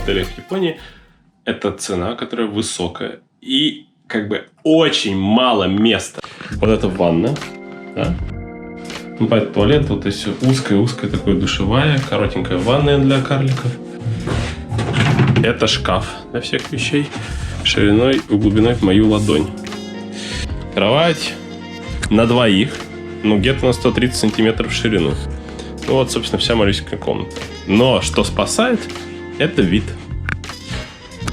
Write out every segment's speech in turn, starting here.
отелях Японии, это цена, которая высокая. И как бы очень мало места. Вот это ванна, да? Ну, поэтому туалет, вот здесь узкая такая душевая, коротенькая ванная для карликов. Это шкаф для всех вещей, шириной и глубиной в мою ладонь. Кровать на двоих, ну где-то на 130 сантиметров в ширину. Ну вот, собственно, вся малюсенькая комната. Но что спасает, это вид.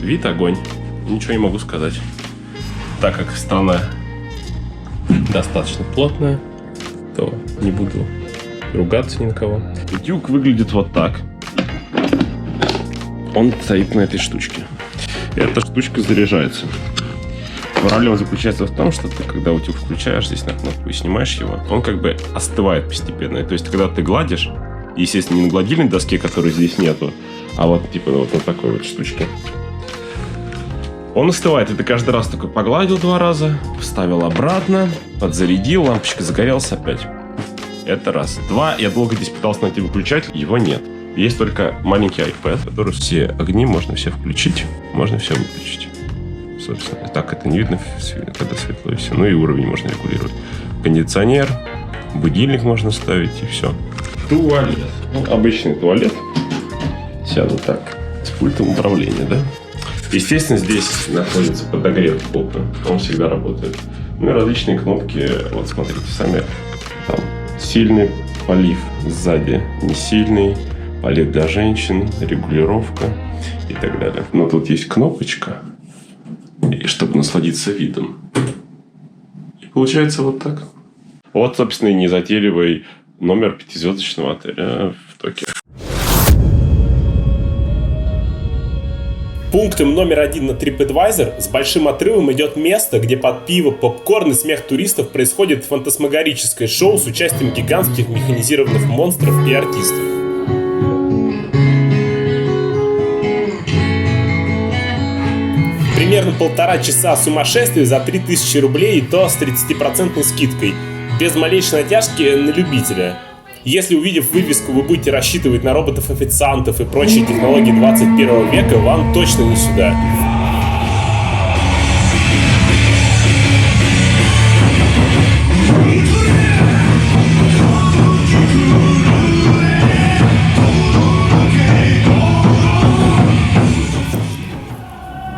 Вид огонь. Ничего не могу сказать. Так как страна достаточно плотная, то не буду ругаться ни на кого. Утюг выглядит вот так. Он стоит на этой штучке. Эта штучка заряжается. Проблема заключается в том, что ты, когда утюг включаешь здесь на кнопку и снимаешь его, он как бы остывает постепенно. То есть, когда ты гладишь, естественно, не на гладильной доске, которой здесь нету, а вот типа вот на такой вот штучке, он остывает. И ты каждый раз такой погладил 2 раза, вставил обратно, подзарядил, лампочка загорелась опять. Это раз. 2, я долго здесь пытался найти выключатель, его нет. Есть только маленький iPad, который все огни можно все включить, можно все выключить. Собственно, так это не видно, когда светло и все. Ну и уровень можно регулировать. Кондиционер, будильник можно ставить и все. Туалет. Ну, обычный туалет. Сяду так, с пультом управления, да? Естественно, здесь находится подогрев попы. Он всегда работает. Ну и различные кнопки. Вот смотрите сами. Там сильный полив сзади, не сильный. Полив для женщин, регулировка и так далее. Но тут есть кнопочка, и чтобы насладиться видом. И получается вот так. Вот, собственно, и незатейливый номер 5-звездочного отеля в Токио. Пунктом номер 1 на TripAdvisor с большим отрывом идет место, где под пиво, попкорн и смех туристов происходит фантасмагорическое шоу с участием гигантских механизированных монстров и артистов. Примерно 1,5 часа сумасшествия за 3000 рублей, и то с 30% скидкой, без малейшей натяжки на любителя. Если, увидев вывеску, вы будете рассчитывать на роботов-официантов и прочие технологии 21 века, вам точно не сюда.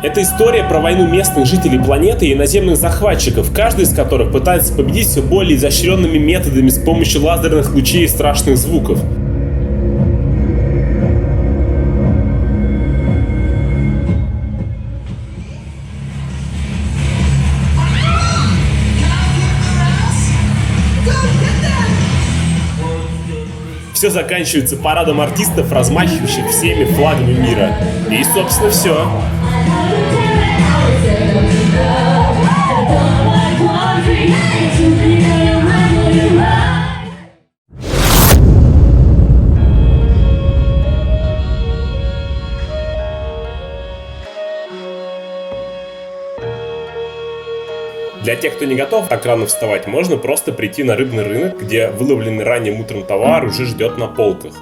Это история про войну местных жителей планеты и иноземных захватчиков, каждый из которых пытается победить все более изощренными методами с помощью лазерных лучей и страшных звуков. Все заканчивается парадом артистов, размахивающих всеми флагами мира. И, собственно, все. Для тех, кто не готов так рано вставать, можно просто прийти на рыбный рынок, где выловленный ранним утром товар уже ждет на полках.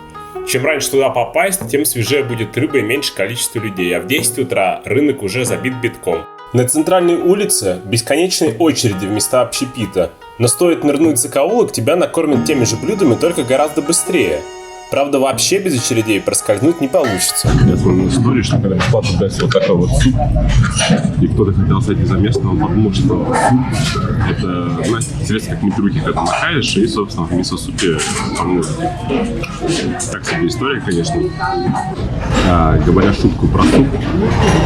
Чем раньше туда попасть, тем свежее будет рыба и меньше количество людей, а в 10 утра рынок уже забит битком. На центральной улице бесконечные очереди в места общепита, но стоит нырнуть в закоулок, тебя накормят теми же блюдами, только гораздо быстрее. Правда, вообще без очередей проскользнуть не получится. Я помню историю, что когда бесплатно дали вот такой вот суп, и кто-то хотел зайти за место, он подумал, что суп — это, знаете, интересно, как микруки, когда макаешь, и, собственно, в мисо-супе помножить. Так себе история, конечно. Говоря шутку про суп,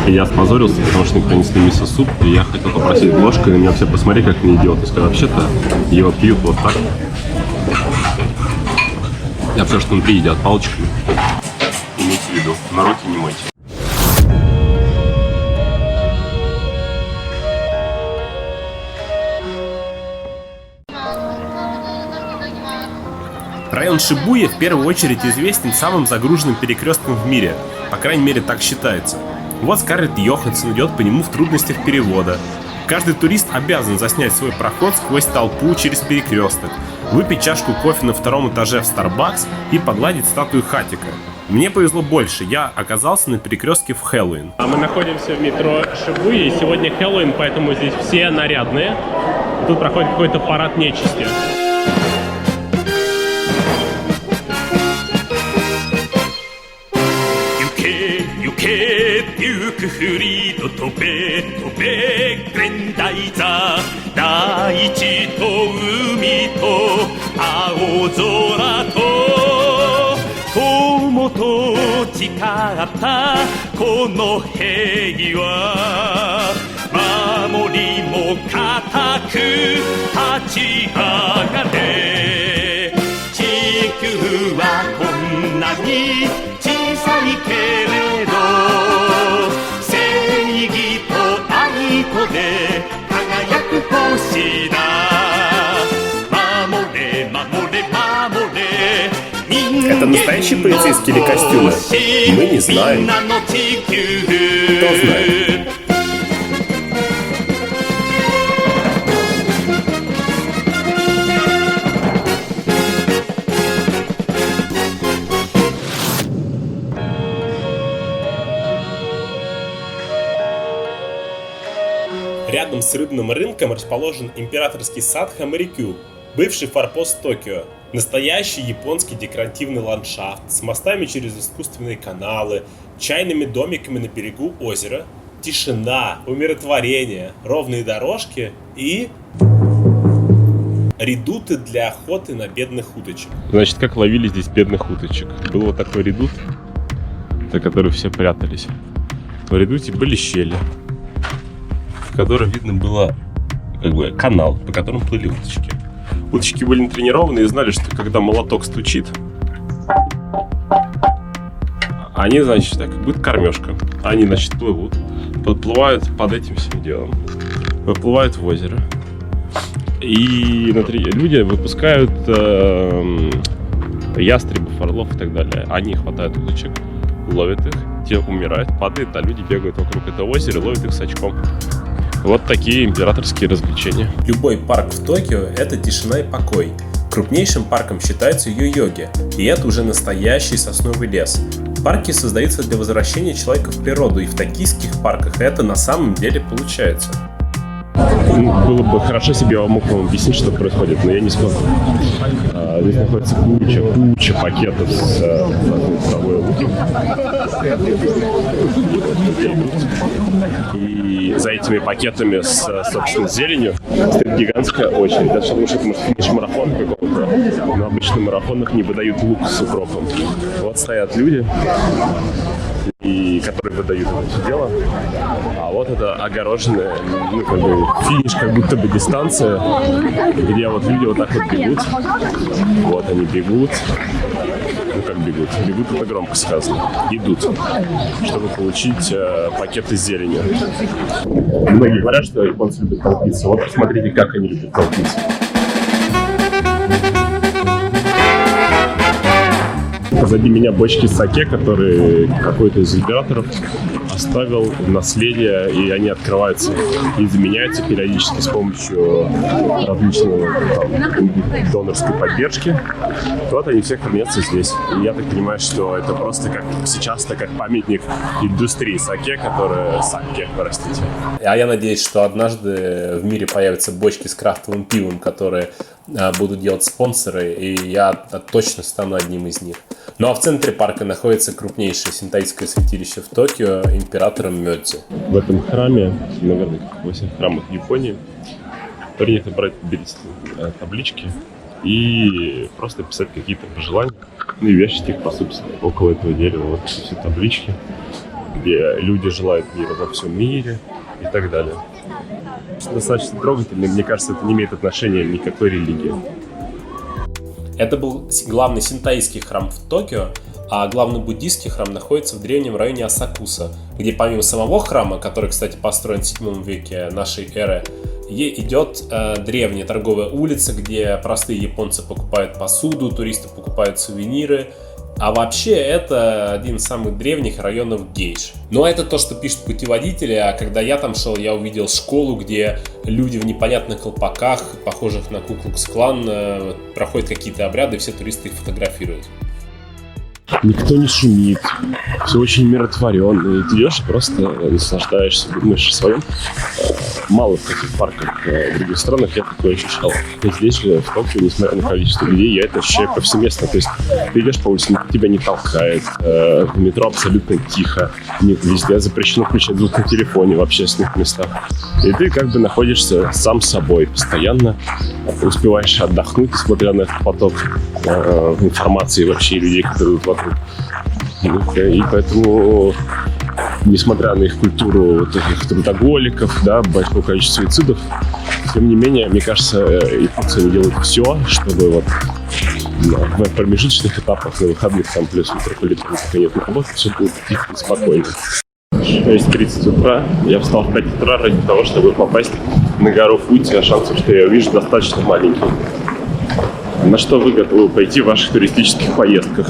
я спозорился, потому что мне принесли мисо-суп, и я хотел попросить ложку, и на меня все посмотри, как не идиот. И сказал, вообще-то его пьют вот так. А все, что внутри, едят палочками. Имейте в виду, на руки не мойте. Район Шибуя в первую очередь известен самым загруженным перекрестком в мире. По крайней мере, так считается. Вот Скарлетт Йоханссон идет по нему в трудностях перевода. Каждый турист обязан заснять свой проход сквозь толпу через перекресток, выпить чашку кофе на 2-м этаже в Starbucks и погладить статую Хатико. Мне повезло больше, я оказался на перекрестке в Хэллоуин. А мы находимся в метро Шибуя, и сегодня Хэллоуин, поэтому здесь все нарядные. Тут проходит какой-то парад нечисти. Это настоящие полицейские или костюмы? Мы не знаем. Кто знает? Рядом с рыбным рынком расположен императорский сад Хамарикю, бывший форпост Токио. Настоящий японский декоративный ландшафт с мостами через искусственные каналы, чайными домиками на берегу озера, тишина, умиротворение, ровные дорожки и редуты для охоты на бедных уточек. Значит, как ловили здесь бедных уточек? Был вот такой редут, за который все прятались. В редуте были щели, в которых видно было канал, по которому плыли уточки. Уточки были натренированы и знали, что когда молоток стучит, они, значит, так, будет кормежка. Они, значит, плывут, подплывают под этим всем делом, выплывают в озеро. И люди выпускают ястребов, орлов и так далее. Они хватают уточек, ловят их, те умирают, падают, а люди бегают вокруг этого озера и ловят их с очком. Вот такие императорские развлечения. Любой парк в Токио – это тишина и покой. Крупнейшим парком считается Йойоги, и это уже настоящий сосновый лес. Парки создаются для возвращения человека в природу, и в токийских парках это на самом деле получается. Было бы хорошо, если я мог вам объяснить, что происходит, но я не смогу. Здесь находится куча пакетов с травой луки. И за этими пакетами с, собственно, зеленью стоит гигантская очередь. Даже потому что это может финиш марафона какого-то. Но обычно в марафонах не выдают лук с укропом. Вот стоят люди, и которые выдают это все дело. А вот это огороженная, финиш, как будто бы дистанция, где вот люди вот так вот бегут. Вот они бегут. Ну как бегут? Бегут, это громко сказано. Идут, чтобы получить пакеты с зеленью. Многие говорят, что японцы любят толпиться. Вот посмотрите, как они любят толпиться. Позади меня бочки саке, которые какой-то из императоров оставил в наследие, и они открываются и заменяются периодически с помощью различной донорской поддержки. Вот они все хранятся здесь. И я так понимаю, что это просто как сейчас-то как памятник индустрии саке, простите. А я надеюсь, что однажды в мире появятся бочки с крафтовым пивом, которые будут делать спонсоры, и я точно стану одним из них. Ну а в центре парка находится крупнейшее синтоистское святилище в Токио императора Мёдзи. В этом храме, наверное, как во всех храмах Японии, принято брать таблички и просто писать какие-то пожелания, ну и вешать их, по сути, около этого дерева. Вот все таблички, где люди желают мира во всем мире и так далее. Достаточно трогательно, мне кажется, это не имеет отношения ни к какой религии. Это был главный синтоистский храм в Токио, а главный буддийский храм находится в древнем районе Асакуса, где помимо самого храма, который, кстати, построен в 7 веке нашей эры, идет древняя торговая улица, где простые японцы покупают посуду, туристы покупают сувениры. А вообще это один из самых древних районов гейш. Но это то, что пишут путеводители, а когда я там шел, я увидел школу, где люди в непонятных колпаках, похожих на Ку-Клукс-Клан, проходят какие-то обряды, и все туристы их фотографируют. Никто не шумит, все очень умиротворенно. И ты идешь и просто наслаждаешься, думаешь о своем. Мало в таких парках в других странах я такое ощущал. И здесь же, в Токио, несмотря на количество людей, я это ощущаю повсеместно. То есть ты идешь по улице, никто тебя не толкает, в метро абсолютно тихо, везде запрещено включать звук на телефоне в общественных местах. И ты как бы находишься сам собой, постоянно успеваешь отдохнуть, несмотря на этот поток информации вообще людей, которые идут вокруг. И поэтому, несмотря на их культуру вот этих трудоголиков, да, большое количество суицидов, тем не менее, мне кажется, японцы делают все, чтобы вот в промежуточных этапах на выходных, там плюс метрополитен, пока нет на работе, все было тихо и спокойно. 6:30 утра. Я встал в 5 утра ради того, чтобы попасть на гору Фудзи, а шансов, что я увижу, достаточно маленькие. На что вы готовы пойти в ваших туристических поездках?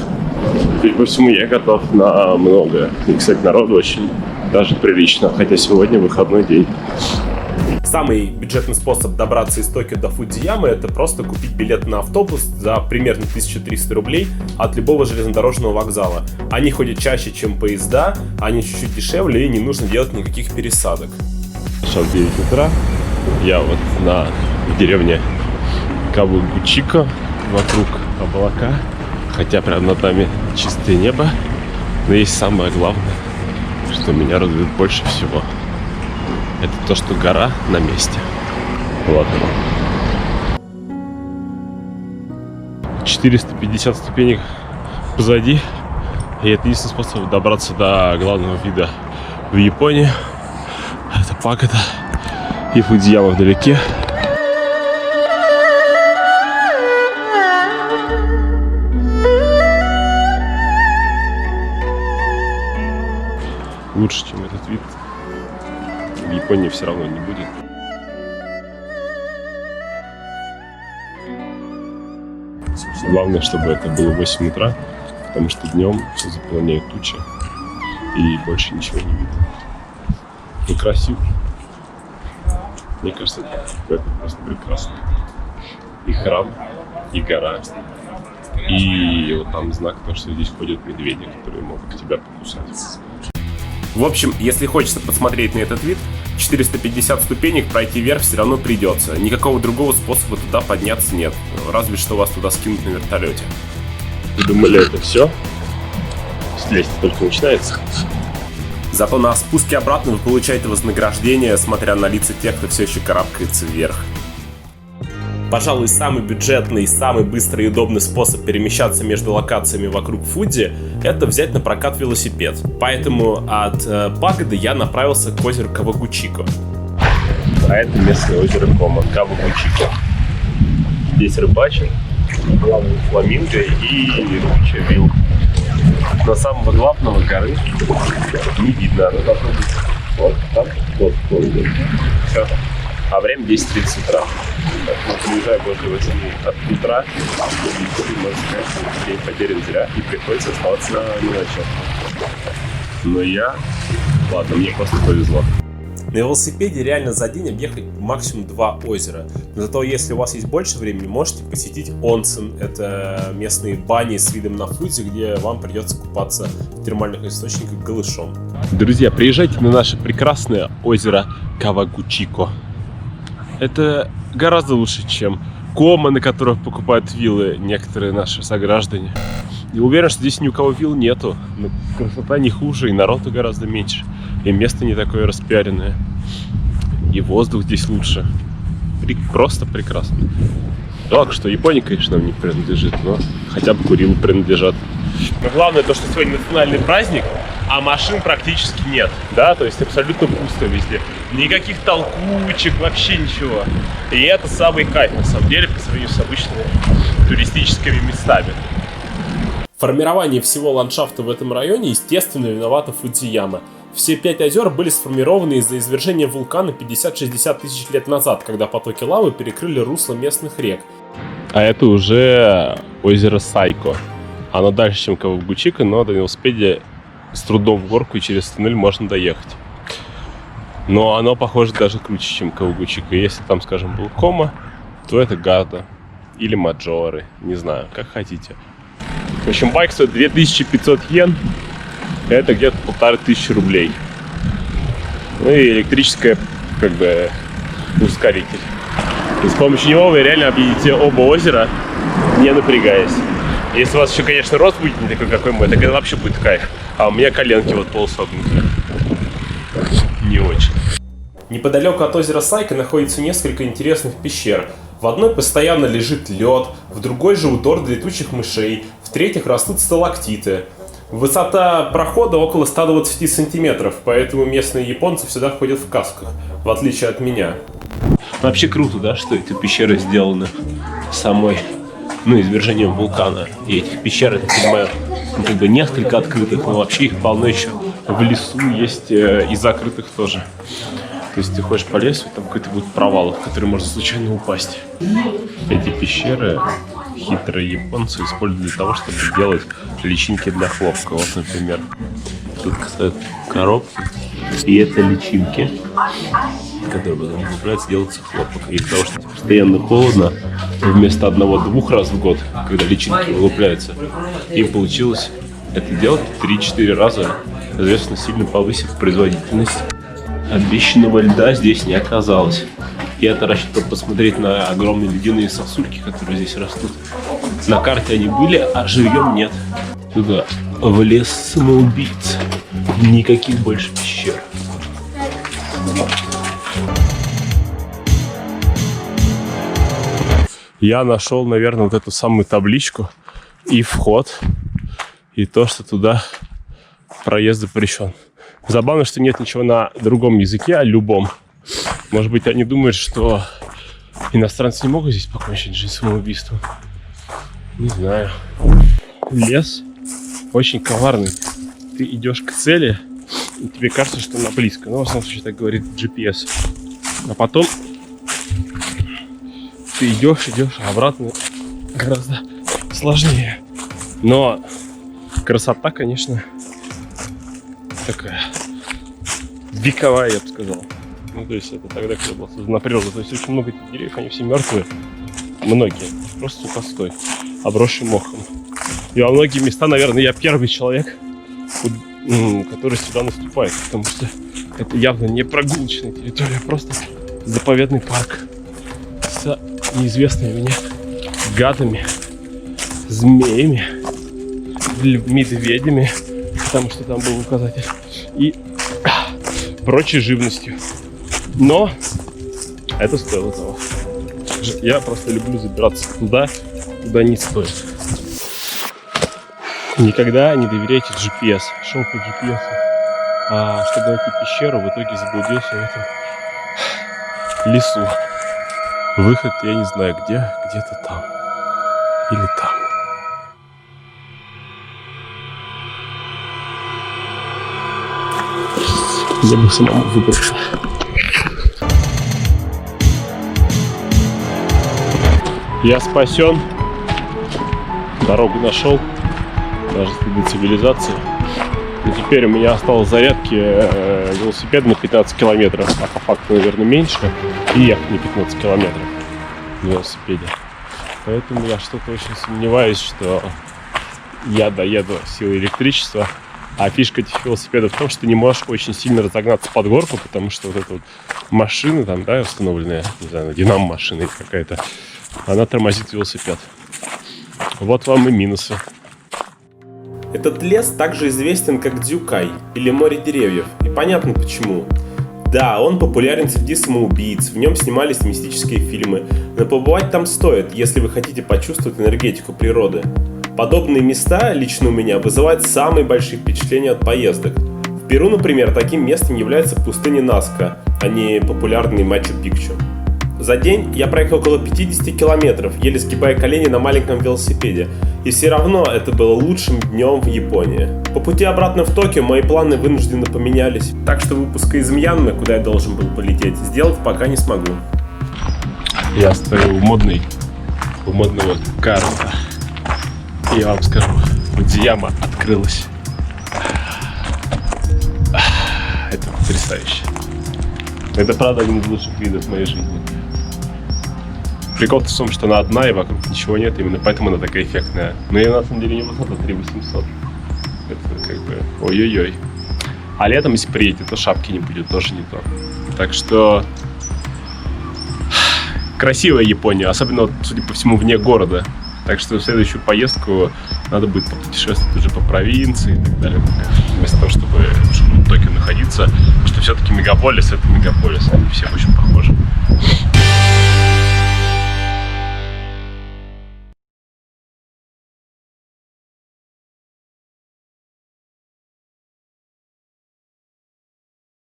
Судя по всему, я готов на многое. И, кстати, народу очень даже прилично, хотя сегодня выходной день. Самый бюджетный способ добраться из Токио до Фудзиямы — это просто купить билет на автобус за примерно 1300 рублей от любого железнодорожного вокзала. Они ходят чаще, чем поезда, они чуть-чуть дешевле и не нужно делать никаких пересадок. Сейчас 9 утра. Я вот в деревне Кавагучико, вокруг облака, хотя прямо над нами чистое небо. Но есть самое главное, что меня радует больше всего. Это то, что гора на месте. Вот она. 450 ступенек позади. И это единственный способ добраться до главного вида в Японии. Это пагода. И Фудзияма вдалеке. Лучше, чем этот вид, в Японии все равно не будет. Главное, чтобы это было 8 утра, потому что днем все заполняют тучи и больше ничего не видно. Ну, красиво. Мне кажется, это просто прекрасно. И храм, и гора, и вот там знак, то, что здесь ходят медведи, которые могут тебя покусать. В общем, если хочется посмотреть на этот вид, 450 ступенек пройти вверх все равно придется. Никакого другого способа туда подняться нет. Разве что вас туда скинут на вертолете. Вы думали, это все? Лестница только начинается. Зато на спуске обратно вы получаете вознаграждение, смотря на лица тех, кто все еще карабкается вверх. Пожалуй, самый бюджетный, самый быстрый и удобный способ перемещаться между локациями вокруг Фудзи — это взять на прокат велосипед. Поэтому от пагоды я направился к озеру Кавагучико. А это местное озеро Кома, Кавагучико. Здесь рыбачат, плавают фламинго и куча вилл. Но самого главного горы не видно, она должна быть вот там, вот. Все. А время 10:30 утра. Мы приезжаем возле 8 от утра, и можно сказать, что день потерян зря, и приходится оставаться на ночью. Но ладно, мне просто повезло. На велосипеде реально за день объехать максимум 2 озера. Но зато если у вас есть больше времени, можете посетить онсен. Это местные бани с видом на Фудзи, где вам придется купаться в термальных источниках голышом. Друзья, приезжайте на наше прекрасное озеро Кавагучико. Это гораздо лучше, чем Кома, на которых покупают виллы некоторые наши сограждане. И уверен, что здесь ни у кого вилл нету. Но красота не хуже, и народу гораздо меньше. И место не такое распиаренное. И воздух здесь лучше. Просто прекрасно. Жалко, что Япония, конечно, нам не принадлежит, но хотя бы Курилу принадлежат. Но главное то, что сегодня национальный праздник, а машин практически нет, да, то есть абсолютно пусто везде. Никаких толкучек, вообще ничего. И это самый кайф, на самом деле, по сравнению с обычными туристическими местами. В формировании всего ландшафта в этом районе, естественно, виновата Фудзияма. Все 5 озер были сформированы из-за извержения вулкана 50-60 тысяч лет назад, когда потоки лавы перекрыли русло местных рек. А это уже озеро Сайко. Оно дальше, чем Кавагучико, но на велосипеде с трудом в горку и через туннель можно доехать. Но оно, похоже, даже круче, чем Кавагучико. Если там, скажем, был Кома, то это Гарда или Маджоры. Не знаю, как хотите. В общем, байк стоит 2500 йен. Это где-то 1500 рублей. Ну и электрическая, как бы, ускоритель. И с помощью него вы реально объедете оба озера, не напрягаясь. Если у вас еще, конечно, рост будет не такой, какой мой, тогда вообще будет кайф. А у меня коленки вот полусогнутые. Не очень. Неподалеку от озера Сайка находится несколько интересных пещер. В одной постоянно лежит лед, в другой же удор для летучих мышей, в третьих растут сталактиты. Высота прохода около 120 сантиметров, поэтому местные японцы всегда ходят в касках, в отличие от меня. Вообще круто, да, что эти пещеры сделаны самой, извержением вулкана. И этих пещер, я так понимаю, как бы несколько открытых, но вообще их полно еще в лесу, есть и закрытых тоже. То есть ты ходишь по лесу, и там какой-то будет провал, в который можно случайно упасть. Эти пещеры хитрые японцы используют для того, чтобы делать личинки для хлопка. Вот, например, тут стоят коробки, и это личинки, которые потом вылупляются, делается хлопок. И из-за того, что постоянно холодно, вместо 1-2 раз в год, когда личинки вылупляются, им получилось это делать 3-4 раза, соответственно, сильно повысив производительность. Обещанного льда здесь не оказалось. Я-то рассчитывал посмотреть на огромные ледяные сосульки, которые здесь растут. На карте они были, а живьем нет. Туда, в лес самоубийц. Никаких больше пещер. Я нашел, наверное, вот эту самую табличку и вход, и то, что туда проезд запрещен. Забавно, что нет ничего на другом языке, а любом. Может быть, они думают, что иностранцы не могут здесь покончить жизнь самоубийством. Не знаю. Лес очень коварный. Ты идешь к цели, и тебе кажется, что она близко. Ну, в основном случае так говорит GPS. А потом ты идешь, а обратно гораздо сложнее. Но красота, конечно, такая вековая, я бы сказал. Ну, то есть это тогда, когда была создана природа. То есть очень много этих деревьев, они все мертвые. Многие. Просто сухостой, обросший мохом. И во многие места, наверное, я первый человек, который сюда наступает. Потому что это явно не прогулочная территория, а просто заповедный парк с неизвестными мне гадами, змеями, медведями, потому что там был указатель, и прочей живностью. Но это стоило того. Я просто люблю забираться туда, куда не стоит. Никогда не доверяйте GPS. Шел по GPS, чтобы найти пещеру, в итоге заблудился в этом лесу. Выход я не знаю где, где-то там или там. Я бы самому выбрался. Я спасен. Дорогу нашел. Даже следы цивилизации. И теперь у меня осталось зарядки велосипеда на 15 километров. А по факту, наверное, меньше. И ехать не 15 километров на велосипеде. Поэтому я что-то очень сомневаюсь, что я доеду силой электричества. А фишка этих велосипедов в том, что ты не можешь очень сильно разогнаться под горку, потому что вот эта вот машина там, да, установленная, не знаю, динамо-машина или какая-то, она тормозит велосипед. Вот вам и минусы. Этот лес также известен как Дзюкай, или море деревьев, и понятно почему. Да, он популярен среди самоубийц, в нем снимались мистические фильмы, но побывать там стоит, если вы хотите почувствовать энергетику природы. Подобные места, лично у меня, вызывают самые большие впечатления от поездок. В Перу, например, таким местом является пустыня Наска, а не популярный Мачу-Пикчу. За день я проехал около 50 километров, еле сгибая колени на маленьком велосипеде. И все равно это было лучшим днем в Японии. По пути обратно в Токио мои планы вынужденно поменялись. Так что выпуска из Мьянмы, куда я должен был полететь, сделать пока не смогу. Я стою у модного карта. И я вам скажу, Фудзияма открылась. Это потрясающе. Это правда один из лучших видов в моей жизни. Прикол-то в том, что она одна, и вокруг ничего нет, именно поэтому она такая эффектная. Но и на самом деле не высота 3800. Это как бы ой-ой-ой. А летом, если приедете, то шапки не будет, тоже не то. Так что красивая Япония, особенно, судя по всему, вне города. Так что в следующую поездку надо будет попутешествовать уже по провинции и так далее. Вместо того, чтобы в Токио находиться. Потому что все-таки мегаполис — это мегаполис, они все очень похожи.